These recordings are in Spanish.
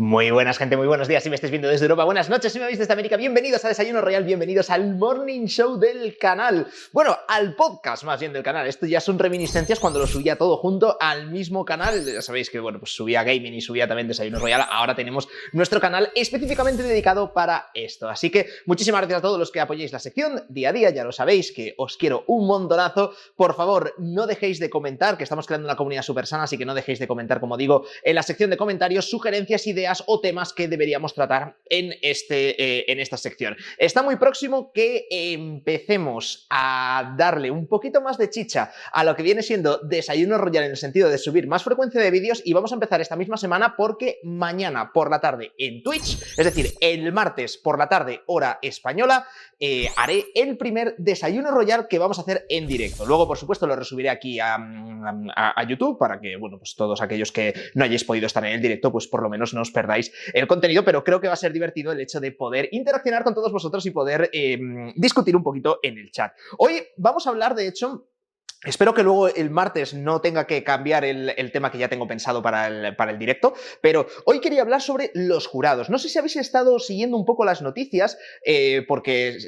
Muy buenas, gente, muy buenos días si me estáis viendo desde Europa, buenas noches si me veis desde América, bienvenidos a Desayuno Royal, bienvenidos al Morning Show del canal, bueno, al podcast más bien del canal. Esto ya son reminiscencias cuando lo subía todo junto al mismo canal. Ya sabéis que, bueno, pues subía gaming y subía también Desayuno Royal. Ahora tenemos nuestro canal específicamente dedicado para esto, así que muchísimas gracias a todos los que apoyéis la sección día a día, ya lo sabéis que os quiero un montonazo. Por favor, no dejéis de comentar, que estamos creando una comunidad súper sana, así que no dejéis de comentar, como digo, en la sección de comentarios, sugerencias, ideas o temas que deberíamos tratar en esta sección. Está muy próximo que empecemos a darle un poquito más de chicha a lo que viene siendo Desayuno Royal en el sentido de subir más frecuencia de vídeos, y vamos a empezar esta misma semana porque mañana por la tarde en Twitch, es decir, el martes por la tarde hora española, haré el primer Desayuno Royal que vamos a hacer en directo. Luego, por supuesto, lo resubiré aquí a YouTube para que, bueno, pues todos aquellos que no hayáis podido estar en el directo, pues por lo menos no os perdáis el contenido, pero creo que va a ser divertido el hecho de poder interaccionar con todos vosotros y poder discutir un poquito en el chat. Hoy vamos a hablar, de hecho, espero que luego el martes no tenga que cambiar el tema que ya tengo pensado para el directo, pero hoy quería hablar sobre los jurados. No sé si habéis estado siguiendo un poco las noticias, porque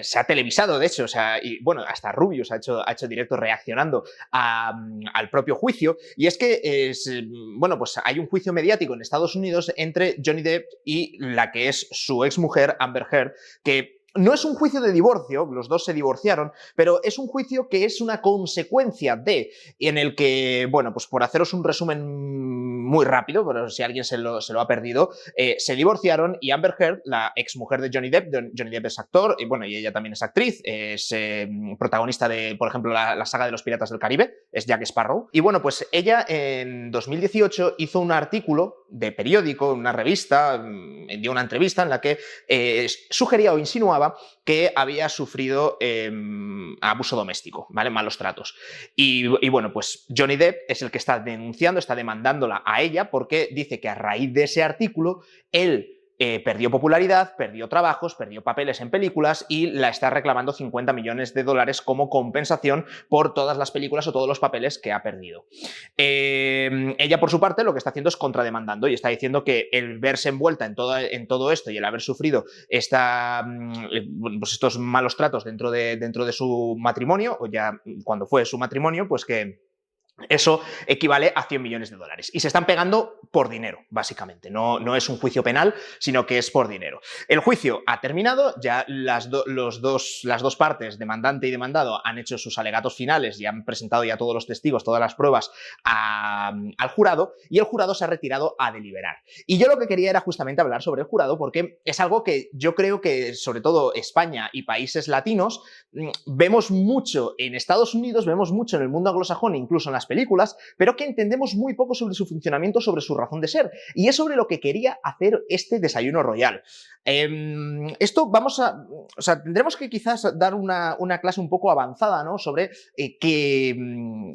se ha televisado, de hecho, o sea, y bueno, hasta Rubius ha hecho directo reaccionando al propio juicio, y es que, bueno, pues hay un juicio mediático en Estados Unidos entre Johnny Depp y la que es su exmujer, Amber Heard, que no es un juicio de divorcio, los dos se divorciaron, pero es un juicio que es una consecuencia de, en el que, bueno, pues por haceros un resumen muy rápido, pero si alguien se lo ha perdido, se divorciaron y Amber Heard, la exmujer de Johnny Depp es actor, y bueno, y ella también es actriz, es protagonista de, por ejemplo, la saga de los Piratas del Caribe, es Jack Sparrow, y bueno, pues ella en 2018 hizo un artículo de periódico, una revista, dio una entrevista en la que sugería o insinuaba que había sufrido abuso doméstico, ¿vale? Malos tratos. Y bueno, pues Johnny Depp es el que está denunciando, está demandándola a ella porque dice que a raíz de ese artículo él perdió popularidad, perdió trabajos, perdió papeles en películas y la está reclamando 50 millones de dólares como compensación por todas las películas o todos los papeles que ha perdido. Ella, por su parte, lo que está haciendo es contrademandando y está diciendo que el verse envuelta en todo esto y el haber sufrido pues estos malos tratos dentro de su matrimonio, o ya cuando fue su matrimonio, pues que eso equivale a 100 millones de dólares. Y se están pegando por dinero, básicamente. No es un juicio penal, sino que es por dinero. El juicio ha terminado, ya las dos partes, demandante y demandado, han hecho sus alegatos finales y han presentado ya todos los testigos, todas las pruebas al jurado, y el jurado se ha retirado a deliberar. Y yo lo que quería era justamente hablar sobre el jurado, porque es algo que yo creo que, sobre todo España y países latinos, vemos mucho en Estados Unidos, vemos mucho en el mundo anglosajón, incluso en las películas, pero que entendemos muy poco sobre su funcionamiento, sobre su razón de ser, y es sobre lo que quería hacer este Desayuno Royal. Esto o sea, tendremos que quizás dar una clase un poco avanzada, ¿no? Sobre que,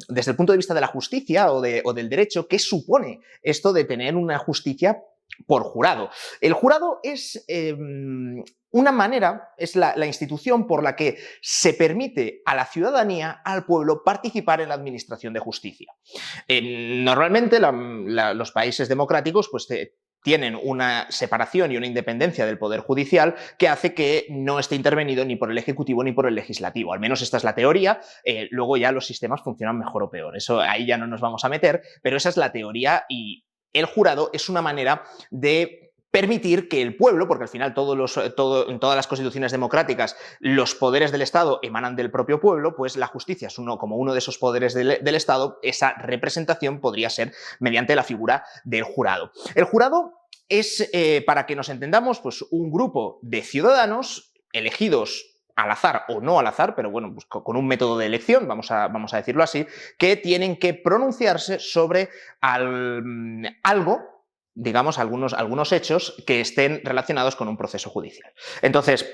desde el punto de vista de la justicia o del derecho, ¿qué supone esto de tener una justicia por jurado? El jurado es una manera, es la institución por la que se permite a la ciudadanía, al pueblo, participar en la administración de justicia. Normalmente los países democráticos pues tienen una separación y una independencia del poder judicial que hace que no esté intervenido ni por el Ejecutivo ni por el Legislativo. Al menos esta es la teoría, luego ya los sistemas funcionan mejor o peor. Eso ahí ya no nos vamos a meter, pero esa es la teoría, y el jurado es una manera de permitir que el pueblo, porque al final en todas las constituciones democráticas los poderes del Estado emanan del propio pueblo, pues la justicia es como uno de esos poderes del Estado. Esa representación podría ser mediante la figura del jurado. El jurado es, para que nos entendamos, pues un grupo de ciudadanos elegidos al azar o no al azar, pero bueno, pues con un método de elección, vamos a decirlo así, que tienen que pronunciarse sobre algo, digamos, algunos hechos que estén relacionados con un proceso judicial. Entonces,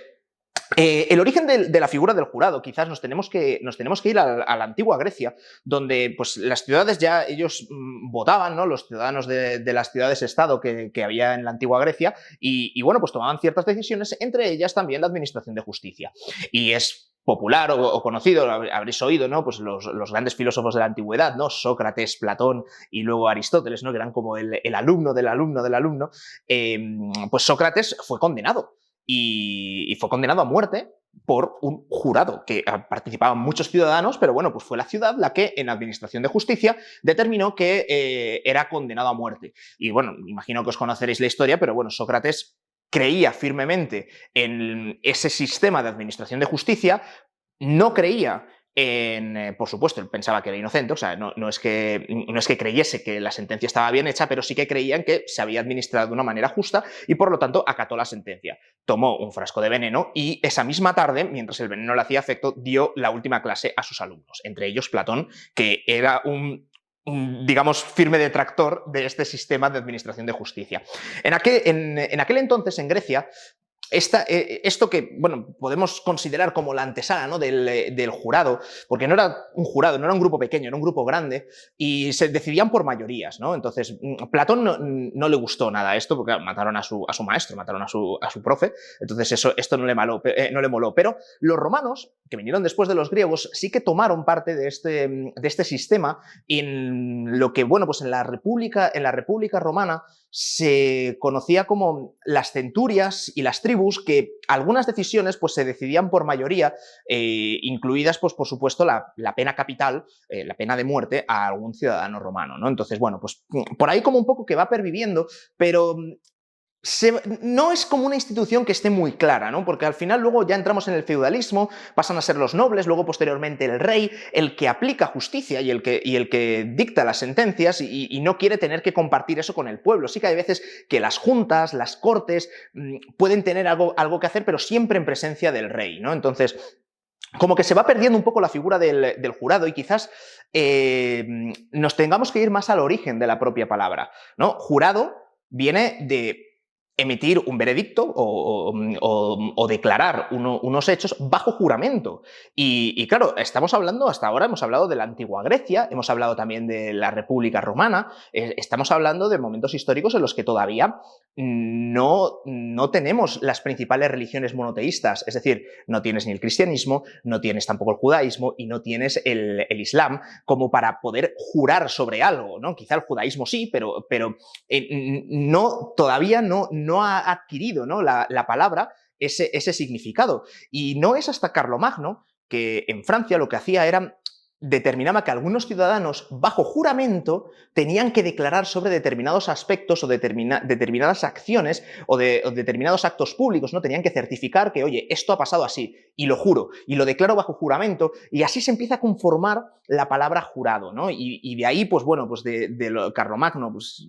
el origen de la figura del jurado, quizás nos tenemos que ir a la antigua Grecia, donde pues, las ciudades ya ellos votaban, ¿no? Los ciudadanos de las ciudades-estado que había en la antigua Grecia, y bueno, pues tomaban ciertas decisiones, entre ellas también la administración de justicia. Y es popular o conocido, habréis oído, ¿no? Pues los grandes filósofos de la antigüedad, ¿no? Sócrates, Platón y luego Aristóteles, ¿no? Que eran como el alumno del alumno del alumno. Pues Sócrates fue condenado y fue condenado a muerte por un jurado, que participaban muchos ciudadanos, pero bueno, pues fue la ciudad la que en administración de justicia determinó que era condenado a muerte. Y bueno, imagino que os conoceréis la historia, pero bueno, Sócrates creía firmemente en ese sistema de administración de justicia, no creía por supuesto, él pensaba que era inocente, o sea, no es que creyese que la sentencia estaba bien hecha, pero sí que creían que se había administrado de una manera justa y por lo tanto acató la sentencia. Tomó un frasco de veneno y esa misma tarde, mientras el veneno le hacía efecto, dio la última clase a sus alumnos, entre ellos Platón, que era digamos, firme detractor de este sistema de administración de justicia. En aquel entonces, en Grecia, esto que, bueno, podemos considerar como la antesala, ¿no? del jurado, porque no era un jurado, no era un grupo pequeño, era un grupo grande y se decidían por mayorías, ¿no? Entonces, Platón no le gustó nada esto, porque mataron a su maestro, mataron a su profe, entonces esto no le moló, pero los romanos, que vinieron después de los griegos, sí que tomaron parte de este sistema en lo que, bueno, pues en la República Romana se conocía como las centurias y las tribus, que algunas decisiones pues, se decidían por mayoría, incluidas, pues, por supuesto, la pena capital, la pena de muerte a algún ciudadano romano, ¿no? Entonces, bueno, pues por ahí como un poco que va perviviendo, pero no es como una institución que esté muy clara, ¿no? Porque al final luego ya entramos en el feudalismo, pasan a ser los nobles, luego posteriormente el rey, el que aplica justicia y el que dicta las sentencias y no quiere tener que compartir eso con el pueblo. Sí que hay veces que las juntas, las cortes, pueden tener algo que hacer, pero siempre en presencia del rey, ¿no? Entonces, como que se va perdiendo un poco la figura del jurado y quizás nos tengamos que ir más al origen de la propia palabra, ¿no? Jurado viene de emitir un veredicto o declarar unos hechos bajo juramento. Y claro, hasta ahora hemos hablado de la antigua Grecia, hemos hablado también de la República Romana, estamos hablando de momentos históricos en los que todavía no tenemos las principales religiones monoteístas, es decir, no tienes ni el cristianismo, no tienes tampoco el judaísmo y no tienes el islam como para poder jurar sobre algo, ¿no? Quizá el judaísmo sí, pero todavía no ha adquirido, ¿no? la palabra ese significado. Y no es hasta Carlomagno que en Francia lo que hacía era determinaba que algunos ciudadanos bajo juramento tenían que declarar sobre determinados aspectos o determinadas acciones o determinados actos públicos, ¿no? Tenían que certificar que, oye, esto ha pasado así, y lo juro, y lo declaro bajo juramento, y así se empieza a conformar la palabra jurado, ¿no? Y de ahí, pues bueno, pues de Carlomagno, pues,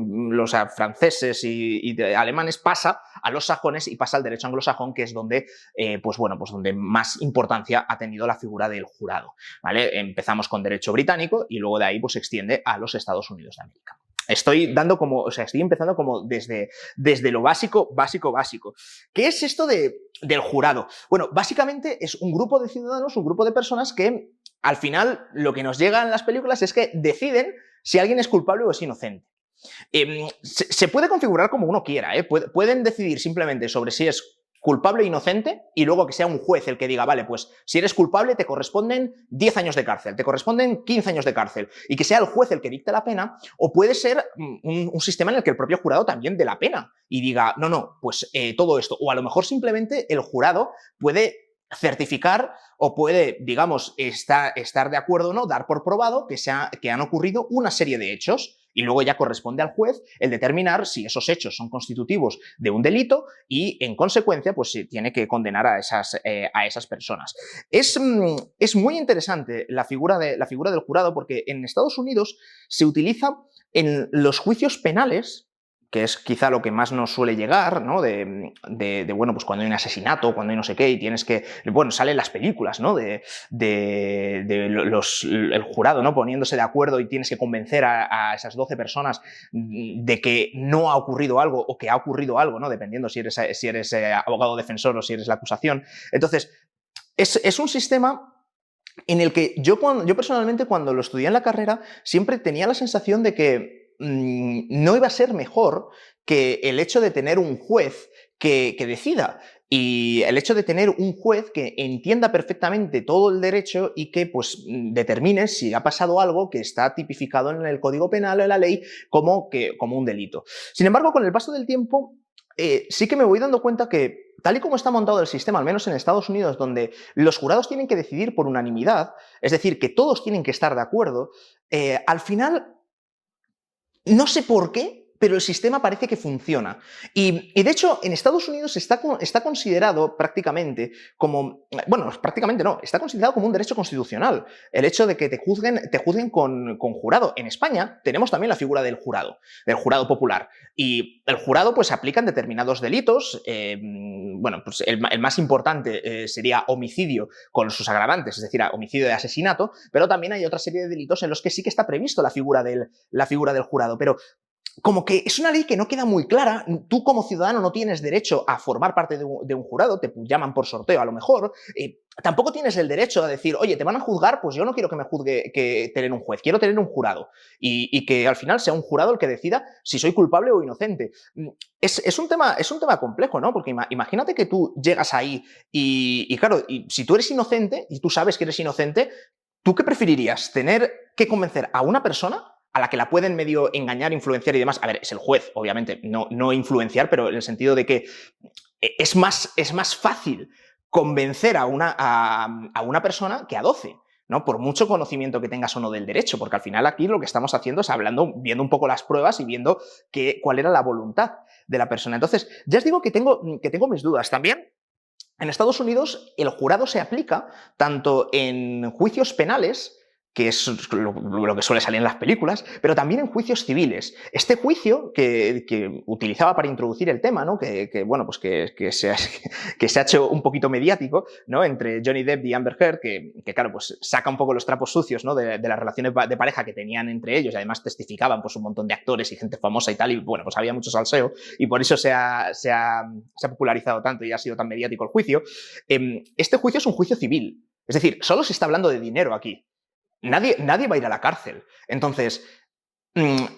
los franceses y alemanes pasa a los sajones y pasa al derecho anglosajón, que es donde, pues bueno, pues donde más importancia ha tenido la figura del jurado, ¿vale? Empezamos con derecho británico y luego de ahí pues se extiende a los Estados Unidos de América. Estoy empezando como desde lo básico. ¿Qué es esto del jurado? Bueno, básicamente es un grupo de ciudadanos, un grupo de personas que al final lo que nos llega en las películas es que deciden si alguien es culpable o es inocente. Se puede configurar como uno quiera, ¿eh? Pueden decidir simplemente sobre si es culpable e inocente, y luego que sea un juez el que diga, vale, pues si eres culpable te corresponden 10 años de cárcel, te corresponden 15 años de cárcel, y que sea el juez el que dicte la pena, o puede ser un sistema en el que el propio jurado también dé la pena y diga, no, pues todo esto, o a lo mejor simplemente el jurado puede certificar o puede, digamos, estar de acuerdo o no, dar por probado que han ocurrido una serie de hechos, y luego ya corresponde al juez el determinar si esos hechos son constitutivos de un delito y, en consecuencia, pues se tiene que condenar a esas personas. Es muy interesante la figura del jurado, porque en Estados Unidos se utiliza en los juicios penales, que es quizá lo que más nos suele llegar, ¿no? Bueno, pues cuando hay un asesinato, cuando hay no sé qué, y tienes que... Bueno, salen las películas, ¿no? El jurado, ¿no? Poniéndose de acuerdo y tienes que convencer a esas 12 personas de que no ha ocurrido algo o que ha ocurrido algo, ¿no? Dependiendo si eres abogado defensor o si eres la acusación. Entonces, es un sistema en el que yo personalmente, cuando lo estudié en la carrera, siempre tenía la sensación de que no iba a ser mejor que el hecho de tener un juez que decida. Y el hecho de tener un juez que entienda perfectamente todo el derecho y que pues determine si ha pasado algo que está tipificado en el Código Penal o en la ley como un delito. Sin embargo, con el paso del tiempo, sí que me voy dando cuenta que, tal y como está montado el sistema, al menos en Estados Unidos, donde los jurados tienen que decidir por unanimidad, es decir, que todos tienen que estar de acuerdo, al final, no sé por qué, pero el sistema parece que funciona. Y de hecho, en Estados Unidos está considerado prácticamente como, bueno, prácticamente no, está considerado como un derecho constitucional, el hecho de que te juzguen con jurado. En España tenemos también la figura del jurado popular. Y el jurado pues aplica en determinados delitos, bueno, pues el más importante sería homicidio con sus agravantes, es decir, homicidio de asesinato, pero también hay otra serie de delitos en los que sí que está previsto la figura del jurado, pero como que es una ley que no queda muy clara. Tú como ciudadano no tienes derecho a formar parte de un jurado, te llaman por sorteo a lo mejor, tampoco tienes el derecho a decir, oye, te van a juzgar, pues yo no quiero que me juzgue tener un juez, quiero tener un jurado y que al final sea un jurado el que decida si soy culpable o inocente. Es un tema complejo, ¿no? Porque imagínate que tú llegas ahí y claro, y si tú eres inocente y tú sabes que eres inocente, ¿tú qué preferirías? ¿Tener que convencer a una persona a la que la pueden medio engañar, influenciar y demás? A ver, es el juez, obviamente, no influenciar, pero en el sentido de que es más fácil convencer a una persona que a 12, ¿no? Por mucho conocimiento que tengas o no del derecho, porque al final aquí lo que estamos haciendo es viendo un poco las pruebas y viendo cuál era la voluntad de la persona. Entonces, ya os digo que tengo mis dudas. También en Estados Unidos el jurado se aplica tanto en juicios penales, que es lo que suele salir en las películas, pero también en juicios civiles. Este juicio que utilizaba para introducir el tema, ¿no? Bueno, pues que se ha hecho un poquito mediático, ¿no? Entre Johnny Depp y Amber Heard, que claro, pues saca un poco los trapos sucios, ¿no? de las relaciones de pareja que tenían entre ellos, y además testificaban pues un montón de actores y gente famosa y tal, y bueno, pues había mucho salseo, y por eso se ha popularizado tanto y ha sido tan mediático el juicio. Este juicio es un juicio civil, es decir, solo se está hablando de dinero aquí. Nadie va a ir a la cárcel. Entonces, en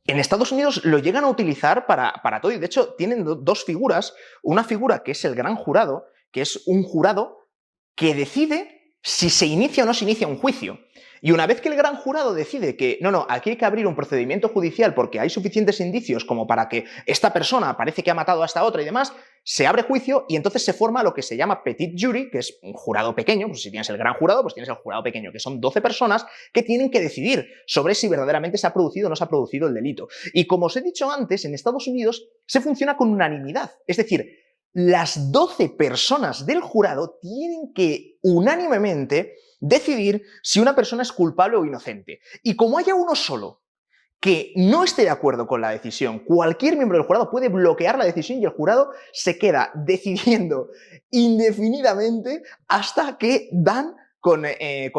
Estados Unidos lo llegan a utilizar para todo, y de hecho tienen dos figuras. Una figura que es el gran jurado, que es un jurado que decide si se inicia o no se inicia un juicio. Y una vez que el gran jurado decide que no, aquí hay que abrir un procedimiento judicial porque hay suficientes indicios como para que esta persona parece que ha matado a esta otra y demás, se abre juicio y entonces se forma lo que se llama petit jury, que es un jurado pequeño. Pues si tienes el gran jurado, pues tienes el jurado pequeño, que son 12 personas que tienen que decidir sobre si verdaderamente se ha producido o no se ha producido el delito. Y como os he dicho antes, en Estados Unidos se funciona con unanimidad, es decir, las 12 personas del jurado tienen que unánimemente decidir si una persona es culpable o inocente. Y como haya uno solo que no esté de acuerdo con la decisión, cualquier miembro del jurado puede bloquear la decisión y el jurado se queda decidiendo indefinidamente hasta que dan con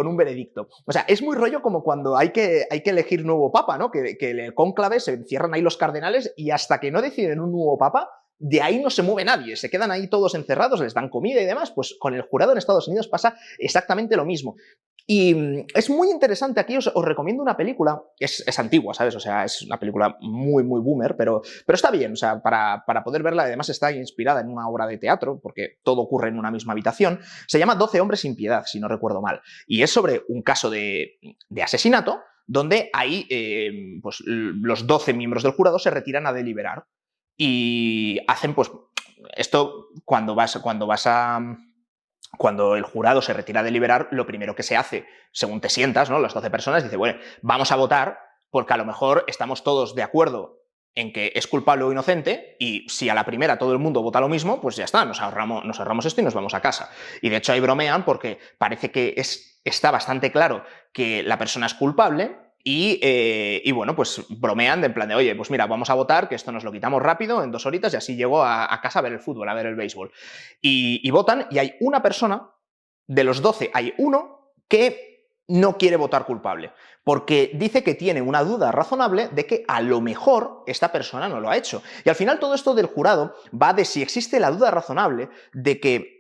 un veredicto. O sea, es muy rollo como cuando hay que elegir nuevo papa, ¿no? Que el cónclave se encierran ahí los cardenales y hasta que no deciden un nuevo papa, de ahí no se mueve nadie, se quedan ahí todos encerrados, les dan comida y demás. Pues con el jurado en Estados Unidos pasa exactamente lo mismo. Y es muy interesante. Aquí os recomiendo una película, es antigua, ¿sabes? O sea, es una película muy, muy boomer, pero está bien, o sea, para poder verla. Además está inspirada en una obra de teatro, porque todo ocurre en una misma habitación. Se llama 12 hombres sin piedad, si no recuerdo mal, y es sobre un caso de asesinato, donde ahí pues, los 12 miembros del jurado se retiran a deliberar y hacen, pues, esto cuando el jurado se retira a deliberar, lo primero que se hace, según te sientas, ¿no? Las 12 personas, dice, bueno, vamos a votar porque a lo mejor estamos todos de acuerdo en que es culpable o inocente, y si a la primera todo el mundo vota lo mismo, pues ya está, nos ahorramos esto y nos vamos a casa. Y de hecho ahí bromean porque parece que está bastante claro que la persona es culpable. Y bueno, pues bromean en plan de, oye, pues mira, vamos a votar, que esto nos lo quitamos rápido, en 2 horitas, y así llego a casa a ver el fútbol, a ver el béisbol. Y votan, y hay una persona, de los 12, hay uno que no quiere votar culpable, porque dice que tiene una duda razonable de que a lo mejor esta persona no lo ha hecho. Y al final todo esto del jurado va de si existe la duda razonable de que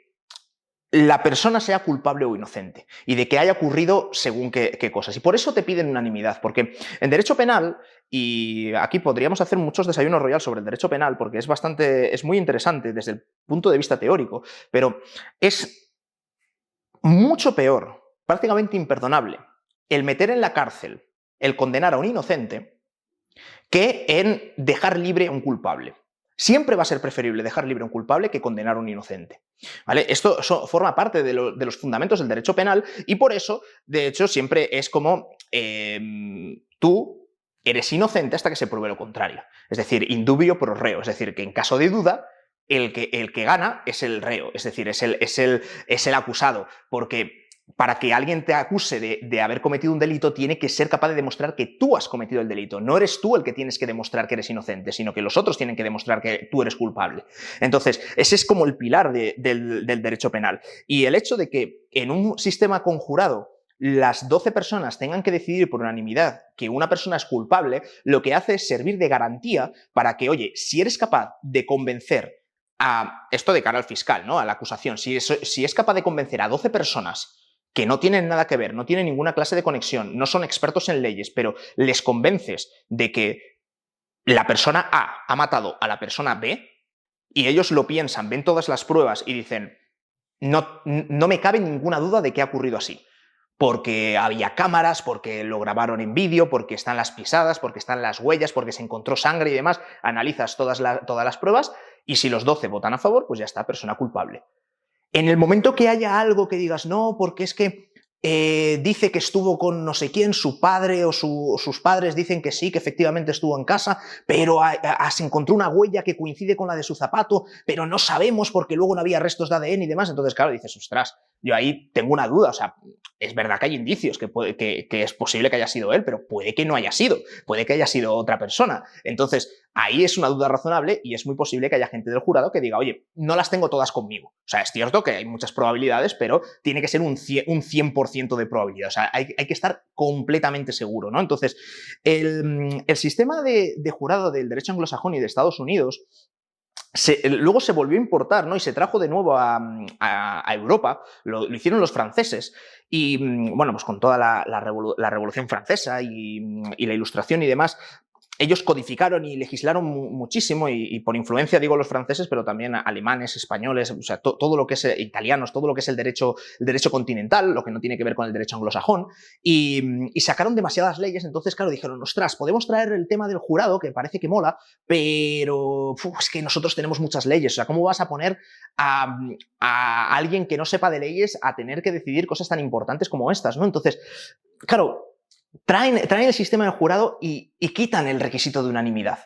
la persona sea culpable o inocente y de que haya ocurrido según qué cosas. Y por eso te piden unanimidad, porque en derecho penal y aquí podríamos hacer muchos desayunos royal sobre el derecho penal porque es muy interesante desde el punto de vista teórico, pero es mucho peor, prácticamente imperdonable, el meter en la cárcel, el condenar a un inocente, que en dejar libre a un culpable. Siempre va a ser preferible dejar libre a un culpable que condenar a un inocente. ¿Vale? Esto forma parte de los fundamentos del derecho penal y por eso, de hecho, siempre es como tú eres inocente hasta que se pruebe lo contrario. Es decir, indubio pro reo. Es decir, que en caso de duda, el que gana es el reo, es decir, es el acusado, porque para que alguien te acuse de haber cometido un delito, tiene que ser capaz de demostrar que tú has cometido el delito. No eres tú el que tienes que demostrar que eres inocente, sino que los otros tienen que demostrar que tú eres culpable. Entonces, ese es como el pilar del derecho penal. Y el hecho de que en un sistema conjurado las 12 personas tengan que decidir por unanimidad que una persona es culpable, lo que hace es servir de garantía para que, oye, si eres capaz de convencer a esto de cara al fiscal, ¿no? A la acusación, si es capaz de convencer a 12 personas que no tienen nada que ver, no tienen ninguna clase de conexión, no son expertos en leyes, pero les convences de que la persona A ha matado a la persona B y ellos lo piensan, ven todas las pruebas y dicen, no me cabe ninguna duda de que ha ocurrido así. Porque había cámaras, porque lo grabaron en vídeo, porque están las pisadas, porque están las huellas, porque se encontró sangre y demás, analizas todas las pruebas y si los 12 votan a favor, pues ya está, persona culpable. En el momento que haya algo que digas, no, porque es que dice que estuvo con no sé quién, su padre o sus padres dicen que sí, que efectivamente estuvo en casa, pero se encontró una huella que coincide con la de su zapato, pero no sabemos porque luego no había restos de ADN y demás. Entonces, claro, dices, ostras, yo ahí tengo una duda, o sea, es verdad que hay indicios que es posible que haya sido él, pero puede que no haya sido, puede que haya sido otra persona. Entonces, ahí es una duda razonable y es muy posible que haya gente del jurado que diga, oye, no las tengo todas conmigo. O sea, es cierto que hay muchas probabilidades, pero tiene que ser un 100% de probabilidad. O sea, hay que estar completamente seguro, ¿no? Entonces, el sistema de jurado del derecho anglosajón y de Estados Unidos luego se volvió a importar, ¿no? Y se trajo de nuevo a Europa, lo hicieron los franceses, y bueno, pues con toda la Revolución Francesa y la Ilustración y demás, ellos codificaron y legislaron muchísimo y por influencia digo los franceses, pero también alemanes, españoles, o sea, todo lo que es italianos, todo lo que es el derecho continental, lo que no tiene que ver con el derecho anglosajón, y sacaron demasiadas leyes. Entonces, claro, dijeron, ostras, podemos traer el tema del jurado, que parece que mola, pero es que nosotros tenemos muchas leyes. O sea, ¿cómo vas a poner a alguien que no sepa de leyes a tener que decidir cosas tan importantes como estas, ¿no? Entonces, claro, traen el sistema del jurado y quitan el requisito de unanimidad,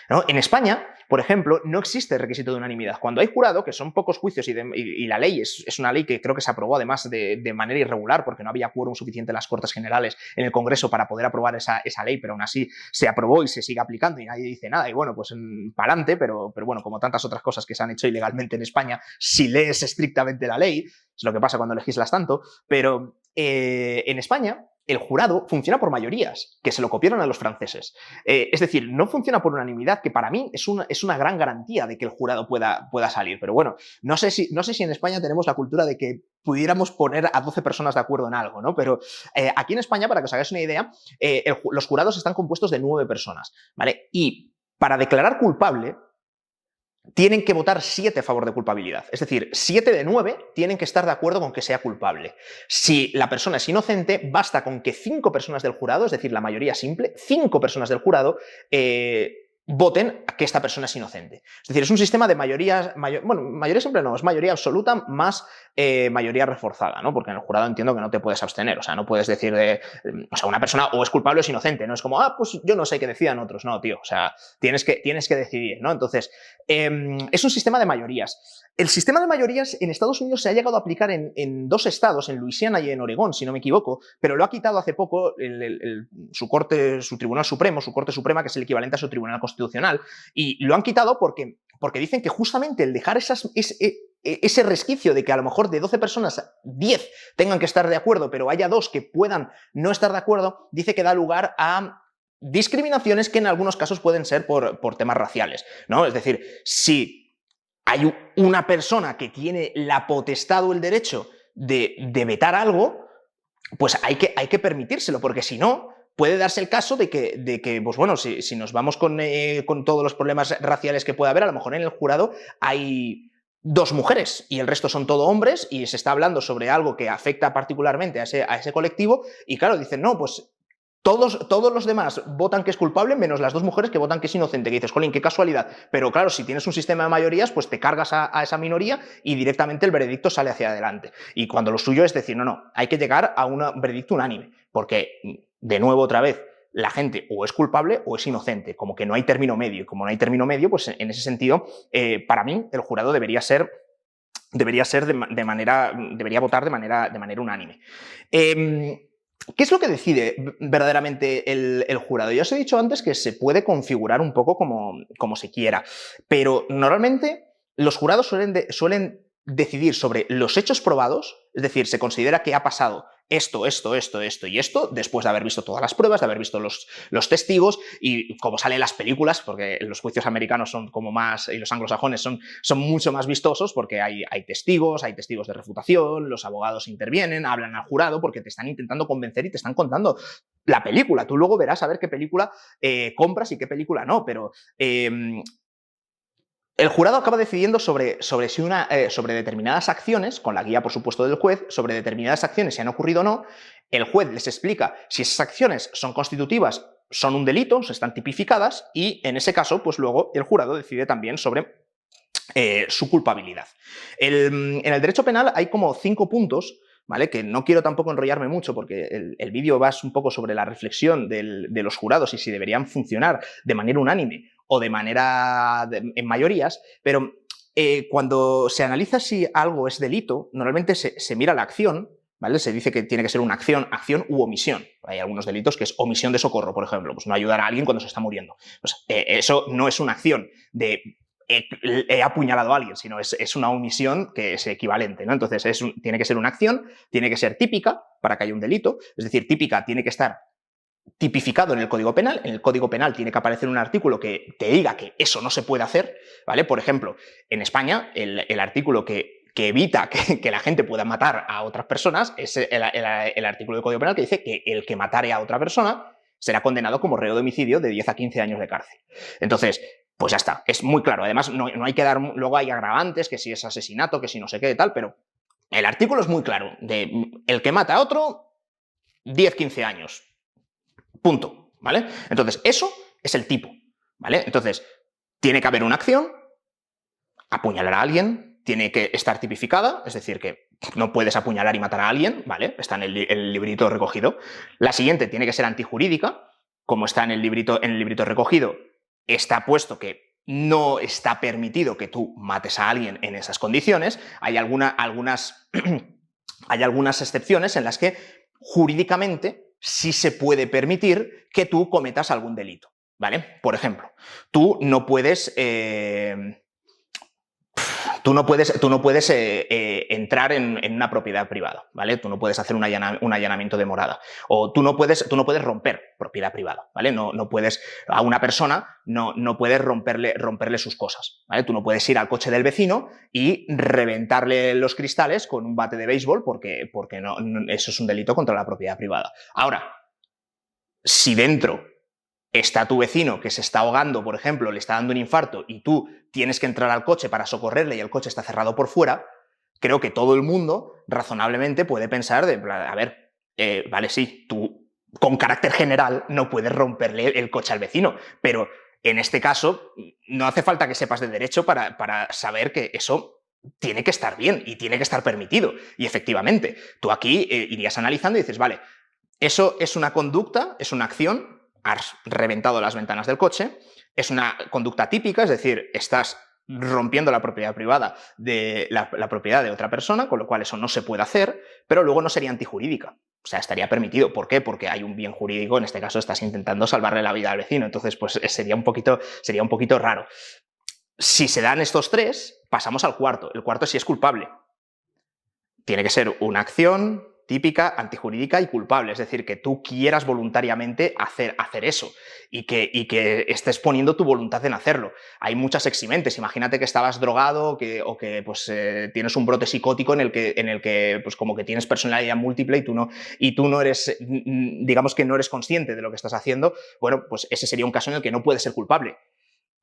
¿no? En España, por ejemplo, no existe el requisito de unanimidad. Cuando hay jurado, que son pocos juicios y la ley es una ley que creo que se aprobó además de manera irregular porque no había quórum suficiente en las Cortes Generales en el Congreso para poder aprobar esa ley, pero aún así se aprobó y se sigue aplicando y nadie dice nada. Y bueno, pues para adelante, pero bueno, como tantas otras cosas que se han hecho ilegalmente en España, si lees estrictamente la ley, es lo que pasa cuando legislas tanto, pero en España el jurado funciona por mayorías, que se lo copiaron a los franceses. Es decir, no funciona por unanimidad, que para mí es una gran garantía de que el jurado pueda salir. Pero bueno, no sé si en España tenemos la cultura de que pudiéramos poner a 12 personas de acuerdo en algo, ¿no? Pero aquí en España, para que os hagáis una idea, los jurados están compuestos de 9 personas, ¿vale? Y para declarar culpable tienen que votar 7 a favor de culpabilidad. Es decir, 7 de 9 tienen que estar de acuerdo con que sea culpable. Si la persona es inocente, basta con que 5 personas del jurado, es decir, la mayoría simple, 5 personas del jurado, voten a que esta persona es inocente. Es decir, es un sistema de mayoría simple no, es mayoría absoluta más mayoría reforzada, ¿no? Porque en el jurado entiendo que no te puedes abstener, o sea, no puedes decir o sea, una persona o es culpable o es inocente, no es como, pues yo no sé qué decidan otros, no, tío, o sea, tienes que decidir, ¿no? Entonces, es un sistema de mayorías. El sistema de mayorías en Estados Unidos se ha llegado a aplicar en 2 estados, en Luisiana y en Oregón, si no me equivoco, pero lo ha quitado hace poco su Tribunal Supremo, su Corte Suprema, que es el equivalente a su Tribunal Constitucional, y lo han quitado porque dicen que justamente el dejar ese resquicio de que a lo mejor de 12 personas, 10 tengan que estar de acuerdo, pero haya 2 que puedan no estar de acuerdo, dice que da lugar a discriminaciones que en algunos casos pueden ser por temas raciales, ¿no? Es decir, si hay una persona que tiene la potestad o el derecho de vetar algo, pues hay que permitírselo, porque si no, puede darse el caso de que pues bueno, si nos vamos con todos los problemas raciales que puede haber, a lo mejor en el jurado hay 2 mujeres y el resto son todo hombres y se está hablando sobre algo que afecta particularmente a ese colectivo y claro, dicen, no, pues todos los demás votan que es culpable, menos las 2 mujeres que votan que es inocente. Que dices, jolín, qué casualidad. Pero claro, si tienes un sistema de mayorías, pues te cargas a esa minoría y directamente el veredicto sale hacia adelante. Y cuando lo suyo es decir, no, hay que llegar a un veredicto unánime. Porque, de nuevo, otra vez, la gente o es culpable o es inocente. Como que no hay término medio. Y como no hay término medio, pues en ese sentido, para mí, el jurado debería votar de manera unánime. ¿Qué es lo que decide verdaderamente el jurado? Ya os he dicho antes que se puede configurar un poco como se quiera, pero normalmente los jurados suelen decidir sobre los hechos probados, es decir, se considera que ha pasado esto y esto, después de haber visto todas las pruebas, de haber visto los testigos y como salen las películas, porque los juicios americanos son como más, y los anglosajones son mucho más vistosos porque hay testigos de refutación, los abogados intervienen, hablan al jurado porque te están intentando convencer y te están contando la película. Tú luego verás a ver qué película compras y qué película no, pero el jurado acaba decidiendo sobre determinadas acciones, con la guía, por supuesto, del juez, sobre determinadas acciones si han ocurrido o no. El juez les explica si esas acciones son constitutivas, son un delito, están tipificadas, y en ese caso, pues luego el jurado decide también sobre su culpabilidad. En el derecho penal hay como 5 puntos, ¿vale? Que no quiero tampoco enrollarme mucho porque el vídeo va un poco sobre la reflexión de los jurados y si deberían funcionar de manera unánime o en mayorías, pero cuando se analiza si algo es delito, normalmente se mira la acción, ¿vale? Se dice que tiene que ser una acción u omisión. Hay algunos delitos que es omisión de socorro, por ejemplo, pues no ayudar a alguien cuando se está muriendo. Pues, eso no es una acción de he apuñalado a alguien, sino es una omisión que es equivalente, ¿no? Entonces tiene que ser una acción, tiene que ser típica para que haya un delito, es decir, típica tiene que estar tipificado en el Código Penal. En el Código Penal tiene que aparecer un artículo que te diga que eso no se puede hacer, ¿vale? Por ejemplo, en España, el artículo que evita que la gente pueda matar a otras personas es el artículo del Código Penal que dice que el que matare a otra persona será condenado como reo de homicidio de 10 a 15 años de cárcel. Entonces, pues ya está, es muy claro. Además, no hay que dar, luego hay agravantes, que si es asesinato, que si no sé qué y tal, pero el artículo es muy claro, de el que mata a otro, 10-15 años. Punto, ¿vale? Entonces, eso es el tipo, ¿vale? Entonces, tiene que haber una acción, apuñalar a alguien, tiene que estar tipificada, es decir, que no puedes apuñalar y matar a alguien, ¿vale? Está en el librito recogido. La siguiente tiene que ser antijurídica, como está en el librito recogido, está puesto que no está permitido que tú mates a alguien en esas condiciones. Hay algunas excepciones en las que jurídicamente sí se puede permitir que tú cometas algún delito, ¿vale? Por ejemplo, tú no puedes entrar en una propiedad privada, ¿vale? Tú no puedes hacer un allanamiento de morada. O tú no puedes romper propiedad privada, ¿vale? No puedes, a una persona no puedes romperle sus cosas, ¿vale? Tú no puedes ir al coche del vecino y reventarle los cristales con un bate de béisbol porque eso es un delito contra la propiedad privada. Ahora, si dentro está tu vecino que se está ahogando, por ejemplo, le está dando un infarto y tú tienes que entrar al coche para socorrerle y el coche está cerrado por fuera, creo que todo el mundo razonablemente puede pensar a ver, vale, sí, tú con carácter general no puedes romperle el coche al vecino, pero en este caso no hace falta que sepas de derecho para saber que eso tiene que estar bien y tiene que estar permitido. Y efectivamente, tú aquí irías analizando y dices, vale, eso es una conducta, es una acción, has reventado las ventanas del coche, es una conducta típica, es decir, estás rompiendo la propiedad privada de la propiedad de otra persona, con lo cual eso no se puede hacer, pero luego no sería antijurídica. O sea, estaría permitido. ¿Por qué? Porque hay un bien jurídico, en este caso estás intentando salvarle la vida al vecino, entonces pues sería un poquito raro. Si se dan estos 3, pasamos al cuarto. El cuarto sí es culpable. Tiene que ser una acción, típica, antijurídica y culpable, es decir, que tú quieras voluntariamente hacer eso y que estés poniendo tu voluntad en hacerlo. Hay muchas eximentes, imagínate que estabas drogado o que pues, tienes un brote psicótico en el que pues, como que tienes personalidad múltiple y tú no eres, digamos que no eres consciente de lo que estás haciendo, bueno, pues ese sería un caso en el que no puedes ser culpable.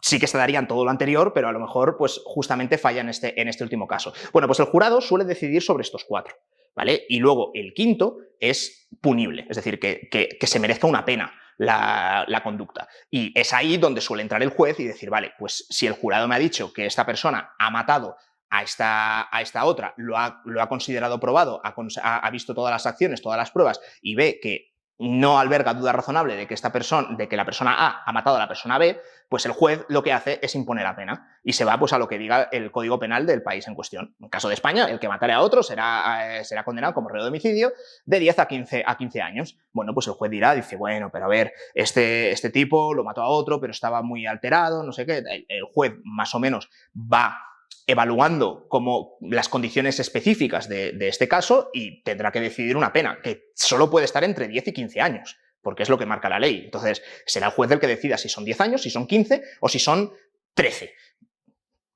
Sí que se darían todo lo anterior, pero a lo mejor pues justamente falla en este último caso. Bueno, pues el jurado suele decidir sobre estos 4, ¿vale? Y luego el quinto es punible, es decir, que se merezca una pena la conducta. Y es ahí donde suele entrar el juez y decir, vale, pues si el jurado me ha dicho que esta persona ha matado a esta otra, lo ha considerado probado, ha visto todas las acciones, todas las pruebas y ve que no alberga duda razonable de que la persona A ha matado a la persona B, pues el juez lo que hace es imponer la pena y se va pues, a lo que diga el Código Penal del país en cuestión. En el caso de España, el que matare a otro será condenado como reo de homicidio de 10 a 15 años. Bueno, pues el juez dice, bueno, pero a ver, este tipo lo mató a otro, pero estaba muy alterado, no sé qué. El juez más o menos va evaluando como las condiciones específicas de este caso y tendrá que decidir una pena que solo puede estar entre 10 y 15 años, porque es lo que marca la ley. Entonces, será el juez el que decida si son 10 años, si son 15 o si son 13.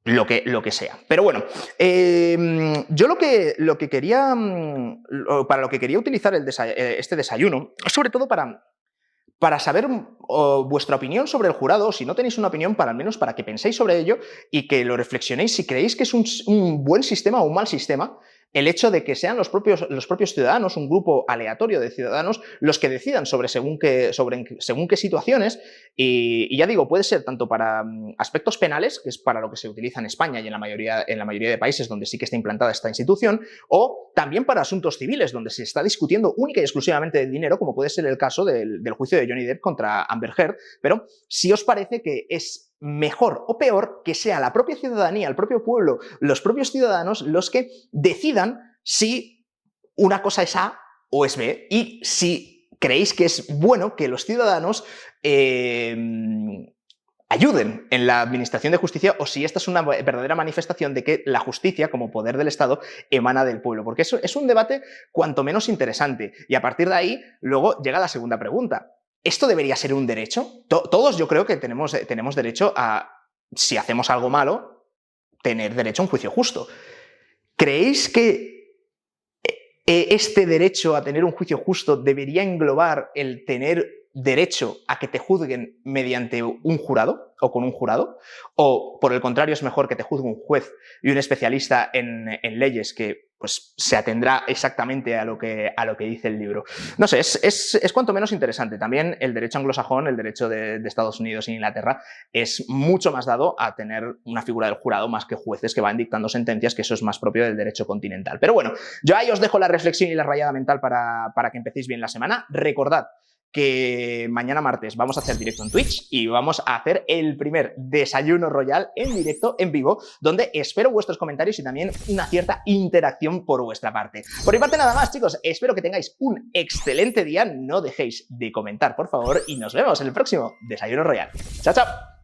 Lo que sea. Pero bueno, yo para lo que quería utilizar este desayuno, sobre todo para saber vuestra opinión sobre el jurado, si no tenéis una opinión, al menos para que penséis sobre ello y que lo reflexionéis si creéis que es un buen sistema o un mal sistema el hecho de que sean los propios ciudadanos, un grupo aleatorio de ciudadanos, los que decidan sobre según qué situaciones. Y ya digo, puede ser tanto para aspectos penales, que es para lo que se utiliza en España y en la mayoría de países donde sí que está implantada esta institución, o también para asuntos civiles, donde se está discutiendo única y exclusivamente del dinero, como puede ser el caso del juicio de Johnny Depp contra Amber Heard. Pero si os parece que es mejor o peor que sea la propia ciudadanía, el propio pueblo, los propios ciudadanos los que decidan si una cosa es A o es B, y si creéis que es bueno que los ciudadanos ayuden en la administración de justicia o si esta es una verdadera manifestación de que la justicia como poder del Estado emana del pueblo, porque eso es un debate cuanto menos interesante y a partir de ahí luego llega la segunda pregunta. ¿Esto debería ser un derecho? Todos yo creo que tenemos derecho a, si hacemos algo malo, tener derecho a un juicio justo. ¿Creéis que este derecho a tener un juicio justo debería englobar el tener derecho a que te juzguen mediante un jurado o con un jurado? ¿O, por el contrario, es mejor que te juzgue un juez y un especialista en leyes que pues, se atendrá exactamente a lo que dice el libro? No sé, es cuanto menos interesante. También el derecho anglosajón, el derecho de Estados Unidos e Inglaterra, es mucho más dado a tener una figura del jurado más que jueces que van dictando sentencias, que eso es más propio del derecho continental. Pero bueno, yo ahí os dejo la reflexión y la rayada mental para que empecéis bien la semana. Recordad que mañana martes vamos a hacer directo en Twitch y vamos a hacer el primer desayuno royal en directo, en vivo, donde espero vuestros comentarios y también una cierta interacción por vuestra parte. Por mi parte nada más, chicos, espero que tengáis un excelente día, no dejéis de comentar, por favor, y nos vemos en el próximo desayuno royal. ¡Chao, chao!